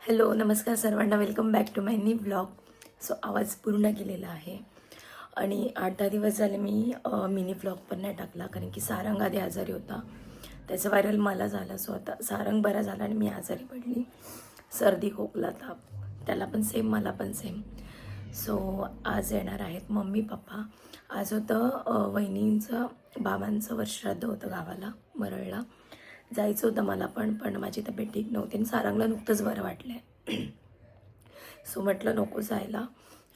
Hello नमस्कार सर्वांना, welcome back to my new blog. So आवाज पूर्ण केलेला आहे आणि 8-10 दिवस झाले मी मिनी ब्लॉग पण नाही टाकला, कारण की सारंग आधी आजारी होता. त्याचं व्हायरल मला झालं. सो आता सारंग बरा झाला आणि मी आजारी पडली. सर्दी खोकला ताप, त्याला पण सेम मला पण सेम. सो आज येणार आहेत मम्मी पप्पा. आज होतं वहिनींचं बाबांचं वर्षश्राद्ध होतं गावाला मरळला. जायचं होतं मला पण माझी तब्येत ठीक नव्हती आणि सारंगला नुकतंच बरं वाटलं आहे. सो म्हटलं नको जायला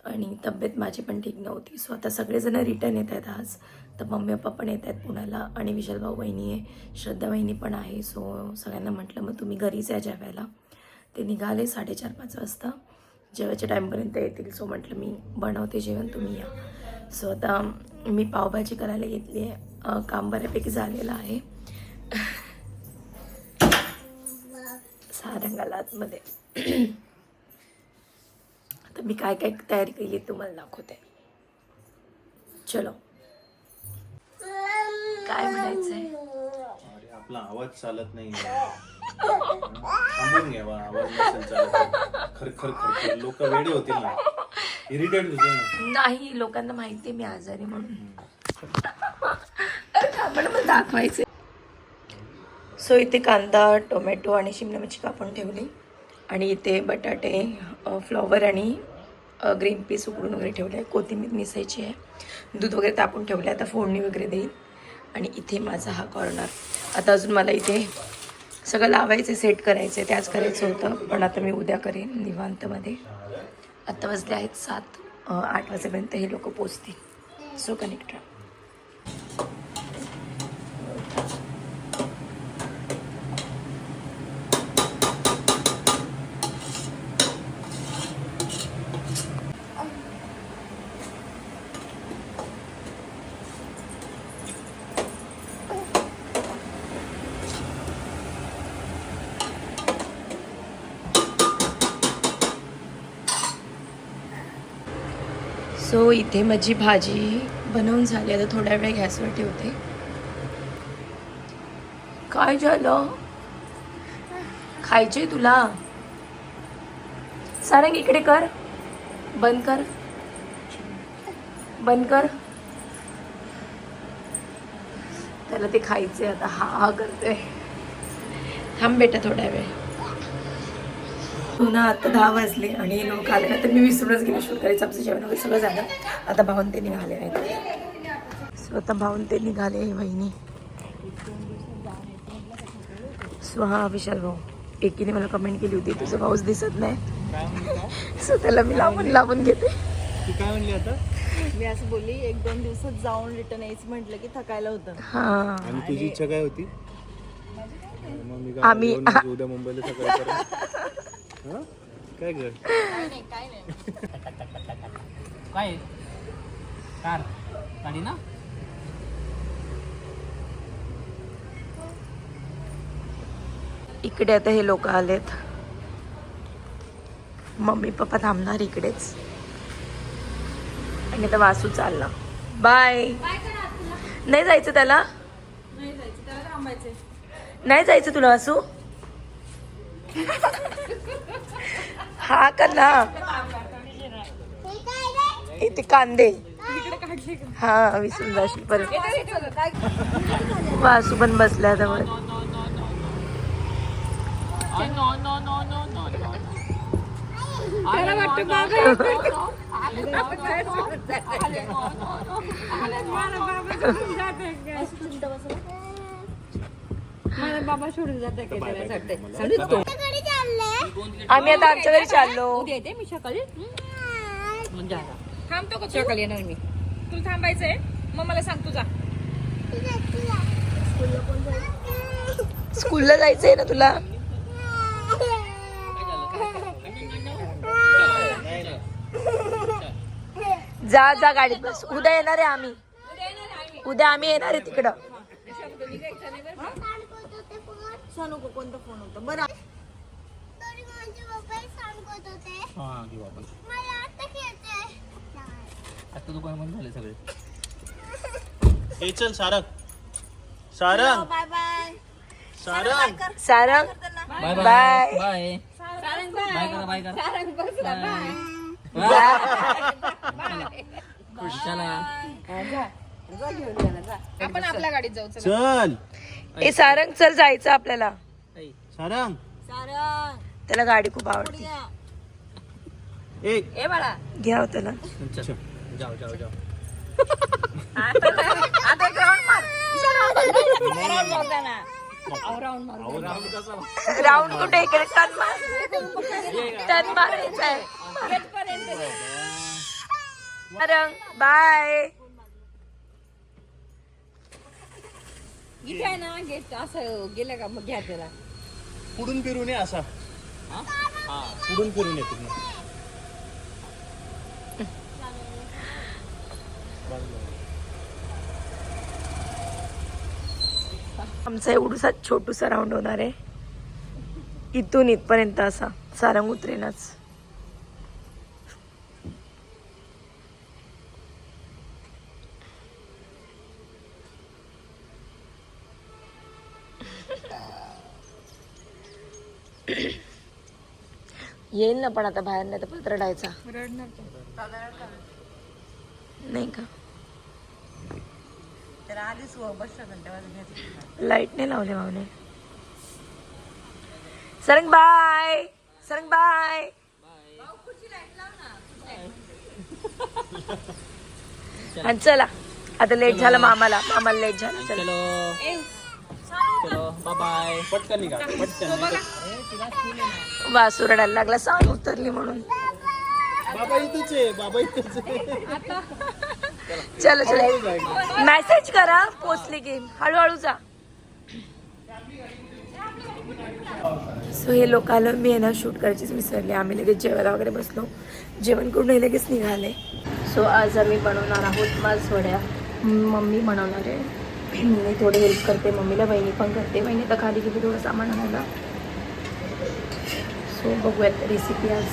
आणि तब्येत माझी पण ठीक नव्हती. सो आता सगळेजण रिटर्न येत आहेत आज. तर मम्मी पप्पा पण येत आहेत पुण्याला आणि विशाल भाऊ वहिनी आहे, श्रद्धा वहिनी पण आहे. सो सगळ्यांना म्हटलं मग तुम्ही घरीच या जेवायला. ते निघाले 4:30-5 वाजता, जेवायच्या टाईमपर्यंत येतील. सो म्हटलं मी बनवते जेवण, तुम्ही या. सो आता मी पावभाजी करायला घेतली आहे. काम बऱ्यापैकी झालेलं आहे. सारंगाला आतमध्ये. आता मी काय काय तयारी केली तुम्हाला दाखवते. चलो. काय म्हणायचंय? अरे आपला आवाज चालत नाही. थांबून घ्यावा, आवाज नसेल चालत. खर खर खर लोक वेडे होतील ना, इरिटेट होतील ना. नाही, लोकांना माहिती मी आजारी म्हणून. अरे थांबा, मला दाखवायचे. सो इथे कांदा, टोमॅटो आणि शिमला मिरची कापून ठेवली आणि इथे बटाटे, फ्लॉवर आणि ग्रीन पीस उकडून वगैरे ठेवले. कोथिंबीर मिसळायची आहे, दूध वगैरे तापून ठेवले. आता फोडणी वगैरे देईन. आणि इथे माझा हा कॉर्नर. आता अजून मला इथे सगळं लावायचं, सेट करायचं आहे. त्याच करायचं होतं, पण आता मी उद्या करेन निवांतमध्ये. आता वाजले आहेत 7. 8 वाजेपर्यंत हे लोक पोचतील. सो कनेक्ट राहा. सो इथे माझी भाजी बनवून झाली. आता थोड्या वेळ गॅसवर ठेवते. काय झालं? खायचे तुला? सारंग इकडे कर, बंद कर, बंद कर. त्याला ते खायचे. आता हा करते. थांब बेटा थोड्या वेळ. पुन्हा आता 10 वाजले आणि लोक आले ना, तर मी विसरूनच गेले शूट करायचं. आमचं जेवण वगैरे सगळं झालं. आता भाऊन ते निघाले आहेत. स्वतः भाऊन ते निघाले. वहिनी सो हा विशाल भाऊ. एकीने मला कमेंट केली होती तुझं भाऊच दिसत नाही. सो त्याला मी लांबून घेते. तू काय म्हणली आता? मी असं बोलली 1-2 दिवसात जाऊन रिटर्न यायचं म्हटलं की थकायला होतं. हा, आणि तुझी इच्छा काय होती? मग मी आम्ही उद्या मुंबईला सकाळी काय कर काय नाही काय कार गाडी ना. इकडे आता हे लोक आलेत. मम्मी पप्पा थांबणार इकडेच आणि आता वासू चालला. बाय. नाही जायचं त्याला? नाही जायचं तुला वासू? हा कर ना. इथे कांदे. हा विसरून जाशील परत. वासू पण बसला जवळ. बाबा सोडून जाते. आम्ही आता आमच्या घरी चाललो. येते मी सकाळी. थांबतो का? सकाळी येणार मी. तुला थांबायचंय? मग मला सांग तुझा. स्कूलला जायचंय ना तुला? जा गाडीत बस. उद्या येणार आहे आम्ही. उद्या आम्ही येणार आहे तिकडं. नको कोणता फोन होता बरं. आता दुकान बंद झाले सगळे. हे चल Sarang, Sarang, bye bye. Sarang. Sarang bye bye. Bye. Sarang bye. Bye करा बाय करा चला आपण आपल्या गाडीत जाऊ. चल ए सारंग चल जायचं आपल्याला. ऐ, सारंग त्याला गाडी खूप आवडते. ए घ्या हो त्याला. चल जाओ जाओ जाओ राऊंड कुठे इकडे टर्न मारायचा आहे. सारंग बाय. इथे आहे ना गेट असं गेलं का मग घ्या त्याला. पुढून फिरून ये असा. पुढून फिरून ये तुम्ही. आमचा एवढूसा छोटूसा राऊंड होणार आहे. इथून इथपर्यंत असा. सारंग उतरेनच. येईल ना पण आता बाहेर, नाही तर परत रडायचा. नाही का लाईट नाही लावले भावने. सरंग बाय. सरंग बाय. आणि चला आता लेट झालं मामाला लेट झालं. चला चलो बाय बाय. पटकन निघा पटकन. वासू रडायला लागला सांग उतरली म्हणून. बाबा इथेच आहे. बाबा इथेच आहे. चलो चलो मेसेज करा पोचली की. हळूहळू जा. सो हे लोक आलं. मी आहे ना शूट करायचीच विसरले. आम्ही लगेच जेवायला वगैरे बसलो. जेवण करून हे लगेच निघाले. सो आज आम्ही बनवणार आहोत मासवड्या. मम्मी बनवणार आहे. मी थोडी हेल्प करते मम्मीला. बहिणी पण करते. बहिणी तर खाली गेली थोडं सामान आणायला. सो बघूयात रेसिपी आज.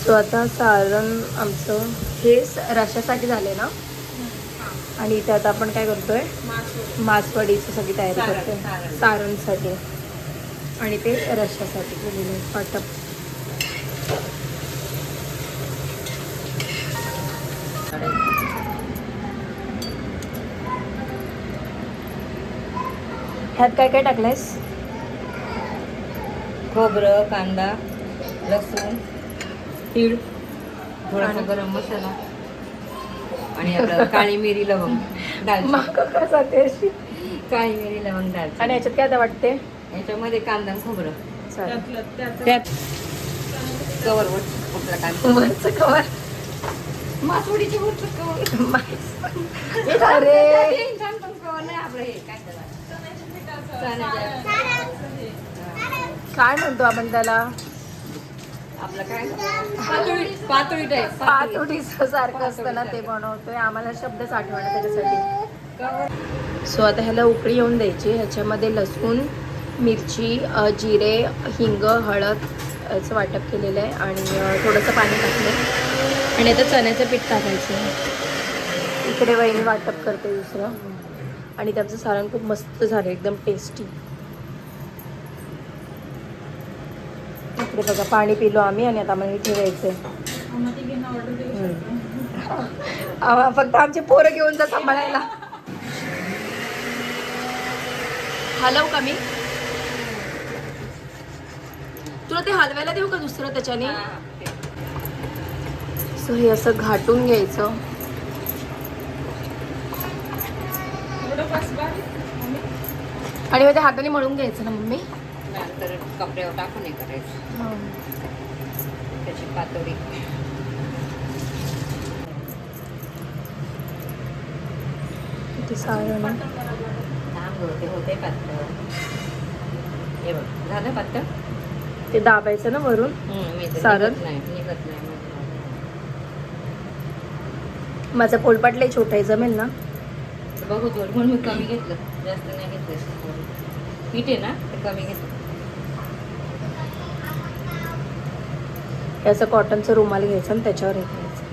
सो आता सारण आमचं हे रश्श्यासाठी झाले ना. आणि इथे आता आपण काय करतोय मासवडीची सगळी तयारी करतोय सारणसाठी. आणि ते रश्श्यासाठी केलेलं आहे वाटप. ह्यात काय काय टाकलंयस? खोबरं, कांदा, लसूण, तीळ, थोडासा गरम मसाला आणि आपलं काळी मिरी, लवंग, दालचिनी. माका का जाते अशी. काळी मिरी, लवंग, आणि दालचिनी. याच्यात काय आता वाटते? याच्यामध्ये कांदा आणि खोबरं. चालेल. त्यात कवर कुठला कांदा, वरचं कवर. मासवडीचे वरचं कवर. अरे कवर नाही आपलं हे काय त्याला काय म्हणतो आपण त्याला? आपलं काय पातळी टाईप. पातोडीचं सारखं असतं ना ते बनवतोय. आम्हाला शब्दच आठवण त्याच्यासाठी. सो आता ह्याला उकळी येऊन द्यायची. ह्याच्यामध्ये लसूण, मिरची, जिरे, हिंग, हळद याचं वाटप केलेलं आहे. आणि थोडंसं पाणी टाकलं. आणि आता चण्याचं पीठ टाकायचं. इकडे वहिनी वाटप करते दुसरं. आणि त्याचं सारण खूप मस्त झालं एकदम टेस्टी. इकडे बघा पाणी पिलो आम्ही. आणि आता आम्हाला ठेवायचंय. फक्त आमचे पोरं घेऊन जा सांभाळायला. हलव का मी? तुला ते हलवायला देऊ का दुसरं त्याच्याने? सो हे असं घाटून घ्यायचं. आणि मग ते हाताने मळून घ्यायचं ना मम्मी. नंतर कपड्यावर टाकून हे करायचं त्याची पातळी. ते सारण थांब होते होते पातळ. हे बघ झालं पातळ. ते दाबायचं ना वरून सारण. निघत नाही. माझा पोलपाट लय छोटा आहे. जमेल ना? बघू थोडं म्हणून मी कमी घेतलं. जास्त नाही घेतलं. पीठ आहे ना ते कमी घेतलं. असं कॉटनचं रुमाल घ्यायचं आणि त्याच्यावर हे करायचं.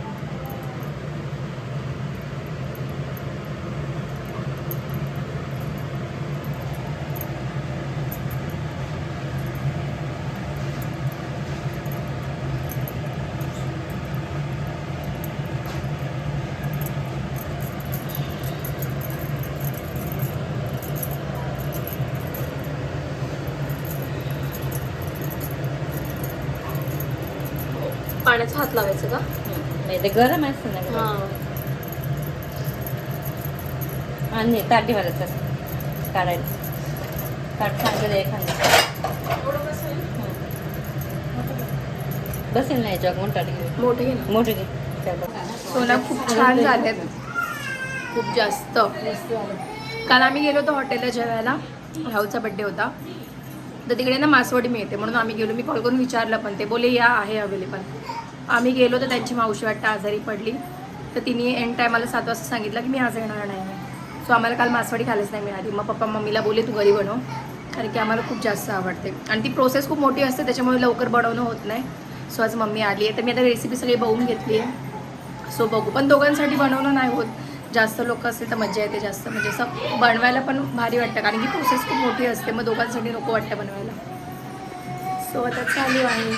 पाण्याचा हात लावायचं का? नाही ते गरम असतं ना गरम. आणि ताट ठेवायला काढायचं. ताट चांगलं द्या एखादं. बसेल नाही याच्यावर मोठा घे. मोठे घे ना. मोठं घे. सोना खूप छान झालेत, खूप जास्त. काल आम्ही गेलो होतो हॉटेलला जेवायला, भाऊचा बड्डे होता, तर तिकडे ना मासवडी मिळते म्हणून आम्ही गेलो. मी कॉल करून विचारलं पण ते बोले या आहे अवेलेबल. आम्ही गेलो तर त्यांची मावशी वाटतं आजारी पडली, तर तिने एंड टायमाला 7 वाजता सांगितलं की मी आज येणार नाही आहे. सो आम्हाला काल मासवडी खायलाच नाही मिळाली. मग पप्पा मम्मीला बोले तू घरी बनव, कारण की आम्हाला खूप जास्त आवडते आणि ती प्रोसेस खूप मोठी असते त्याच्यामुळे लवकर बनवणं होत नाही. सो आज मम्मी आली आहे तर मी आता रेसिपी सगळी बघून घेतली आहे. सो बघू, पण दोघांसाठी बनवणं नाही होत. जास्त लोक असतील तर मजा येते जास्त, म्हणजे असं बनवायला पण भारी वाटतं कारण की प्रोसेस खूप मोठी असते, मग दोघांसाठी नको वाटतं बनवायला. सो आता चालू आहे.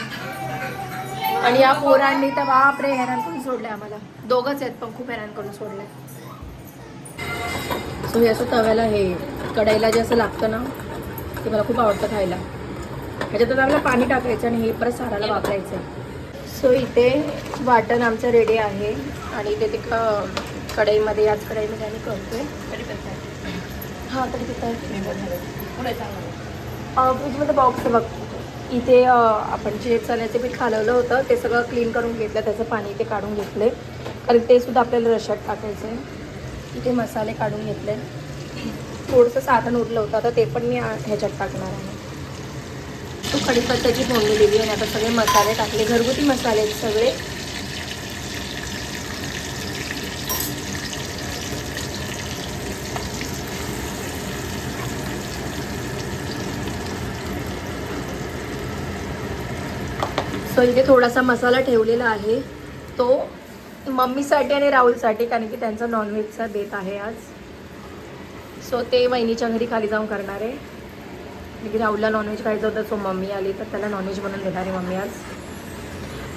आणि या पोरांनी तर बापरे हैराण करून सोडले आम्हाला. दोघंच आहेत पण खूप हैराण करून सोडले. सो हे असं तव्याला हे कढईला जे असं लागतं ना ते मला खूप आवडतं खायला. ह्याच्यात आपल्याला पाणी टाकायचं आणि हे परत साराला वापरायचं. सो इथे वाटण आमचं रेडी आहे आणि इथे ते कढईमध्ये, याच कढईमध्ये आम्ही करतोय. हां तरी तिथं फ्रीजमध्ये बॉक्स बघ. इथे आपण जे चण्याचे पीठ खालवलं होतं ते सगळं क्लीन करून घेतलं, त्याचं पाणी इथे काढून घेतले कारण ते सुद्धा आपल्याला रश्यात टाकायचं आहे. इथे मसाले काढून घेतले, थोडंसं साधन उरलं होतं आता ते पण मी ह्याच्यात टाकणार आहे. तो कढीपत्त्याची फोडणी दिली आणि आता सगळे मसाले टाकले, घरगुती मसाले आहेत सगळे. सो इथे थोडासा मसाला ठेवलेला आहे तो मम्मीसाठी आणि राहुलसाठी, कारण की त्यांचा नॉनव्हेजचा बेत आहे आज. सो ते वहिनीच्या घरी खाली जाऊन करणार आहे. म्हणजे राहुलला नॉनव्हेज खायचं होतं, सो मम्मी आली तर त्याला नॉनव्हेज बनवून देणार आहे मम्मी आज.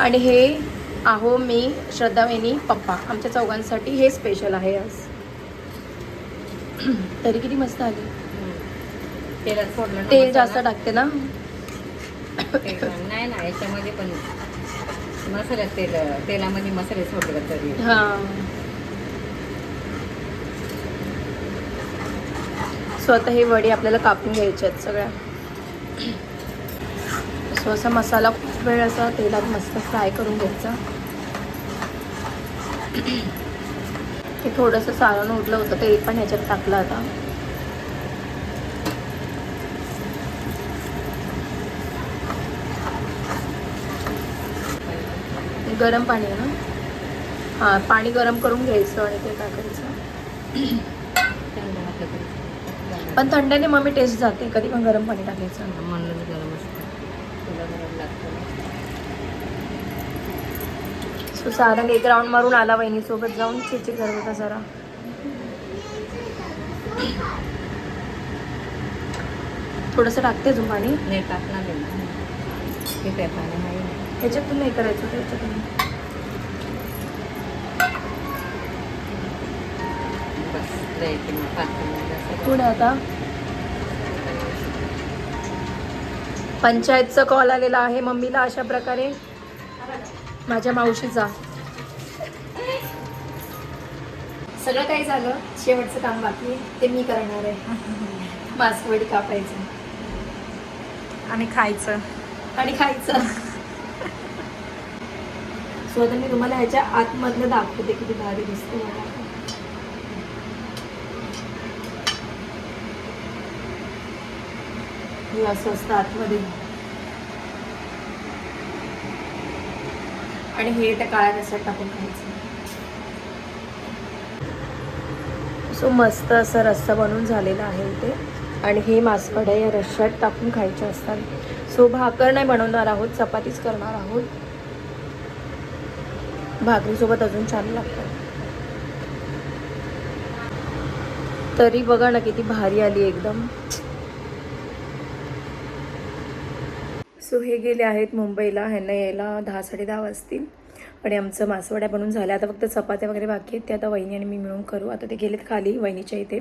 आणि हे आहो मी, श्रद्धा वहिनी, पप्पा, आमच्या चौघांसाठी हे स्पेशल आहे आज. तरी किती मस्त आली. तेलात फोडलं तेल जास्त टाकते ना. नाही ना, याच्यामध्ये पण मसाल्यात तेलामध्ये मसाले सोडले तरी. हां. सो आता हे वडी आपल्याला कापून घ्यायचे आहेत सगळ्या. सो असा मसाला खूप वेळ असा तेलात मस्त फ्राय करून घ्यायचा. हे थोडंसं सारण उरलं होतं ते पण ह्याच्यात टाकलं आता. गरम पाणी आहे ना. हां, पाणी गरम करून घ्यायचं आणि ते टाकायचं. पण थंड्याने मम्मी टेस्ट जाते, कधी पण गरम पाणी टाकायचं. म्हणलं गरम असतं, तुला गरम लागतं. सो सारंग एक राऊंड मारून आला वहिनीसोबत जाऊन, चिडचिड करत होता जरा. थोडंसं टाकते अजून पाणी. नाही टाकणार नाही, ठीक आहे पाणी नाही. ह्याच्यातून नाही करायचं, त्याच्यातून. बस द्यायची मग टाकून. पुढे आता पंचायतचा कॉल आलेला आहे मम्मीला अशा प्रकारे, माझ्या मावशीचा. सगळं काही झालं, शेवटचं काम बाकी ते मी करणार आहे. मासवडी कापायचं आणि खायचं. सो आता मी तुम्हाला ह्याच्या आतमधलं दाखवते किती भारी दिसते मला. हे असं असतं आतमध्ये आणि हे त्या काळ्या रस्त्यात टाकून खायचं. सो मस्त असं रस्सा बनवून झालेला आहे इथे आणि हे मासवड्या या रश्श्यात टाकून खायचे असतात. सो भाकर नाही बनवणार आहोत, चपातीच करणार आहोत. भाकरीसोबत अजून छान लागतं. तरी बघा ना किती भारी आली एकदम. सो हे गेले आहेत मुंबईला, ह्यांना यायला 10-10:30 वाजतील आणि आमचं मासवड्या बनवून झाल्या. आता फक्त चपात्या वगैरे बाकी आहेत, ते आता वहिनी आणि मी मिळून करू. आता ते गेलेत खाली वहिनीच्या इथे,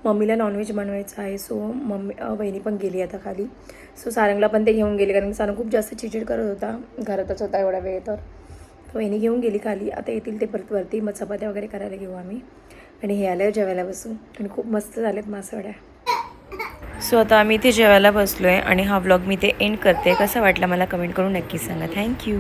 मम्मीला नॉनव्हेज बनवायचं आहे. सो वहिनी पण गेली आता खाली. सो सारंगला पण ते घेऊन गेले कारण सारंग खूप जास्त चिडचिड करत होता, घरातच होता एवढा वेळ. तर वहिनी घेऊन गेली खाली, आता येतील ते परत वरती, मग चपात्या वगैरे करायला घेऊ आम्ही. आणि हे आलं जेवायला बसून आणि खूप मस्त झालेत मासवड्या. सो आता आम्ही इथे जेवायला बसलो आहे आणि हा व्लॉग मी ते एंड करते. कसा वाटला मला कमेंट करून नक्की सांगा. थँक्यू.